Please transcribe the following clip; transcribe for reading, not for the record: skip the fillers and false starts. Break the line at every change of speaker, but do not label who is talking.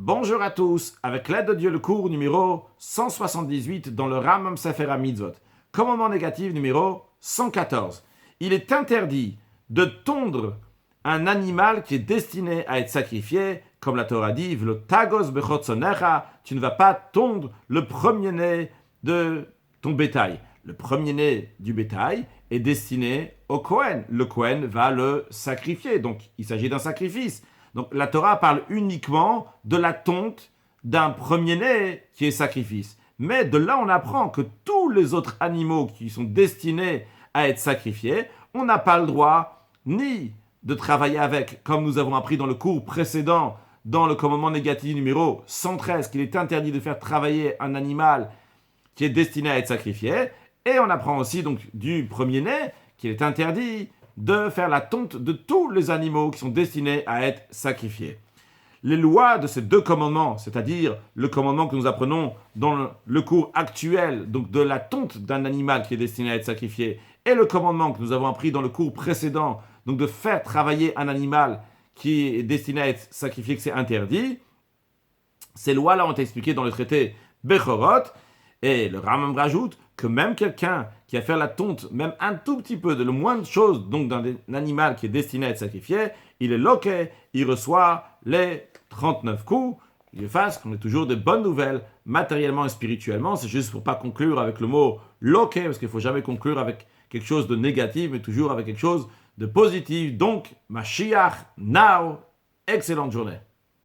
Bonjour à tous, avec l'aide de Dieu le cours numéro 178 dans le Rambam Sefer HaMitzvot. Commandement négatif numéro 114. Il est interdit de tondre un animal qui est destiné à être sacrifié, comme la Torah dit, V'lo tagos bechotzonecha, tu ne vas pas tondre le premier-né de ton bétail. Le premier-né du bétail est destiné au Kohen. Le Kohen va le sacrifier, donc il s'agit d'un sacrifice. Donc la Torah parle uniquement de la tonte d'un premier-né qui est sacrifice. Mais de là, on apprend que tous les autres animaux qui sont destinés à être sacrifiés, on n'a pas le droit ni de travailler avec, comme nous avons appris dans le cours précédent, dans le commandement négatif numéro 113, qu'il est interdit de faire travailler un animal qui est destiné à être sacrifié. Et on apprend aussi donc du premier-né qu'il est interdit de faire la tonte de tous les animaux qui sont destinés à être sacrifiés. Les lois de ces deux commandements, c'est-à-dire le commandement que nous apprenons dans le cours actuel, donc de la tonte d'un animal qui est destiné à être sacrifié, et le commandement que nous avons appris dans le cours précédent, donc de faire travailler un animal qui est destiné à être sacrifié, que c'est interdit, ces lois-là ont été expliquées dans le traité Bechorot, et le Rambam rajoute que même quelqu'un qui a fait la tonte, même un tout petit peu de la moindre chose, donc d'un animal qui est destiné à être sacrifié, il est loqué, il reçoit les 39 coups. Il efface qu'on ait toujours de bonnes nouvelles, matériellement et spirituellement. C'est juste pour ne pas conclure avec le mot loqué, parce qu'il ne faut jamais conclure avec quelque chose de négatif, mais toujours avec quelque chose de positif. Donc, Mashiach, now, excellente journée.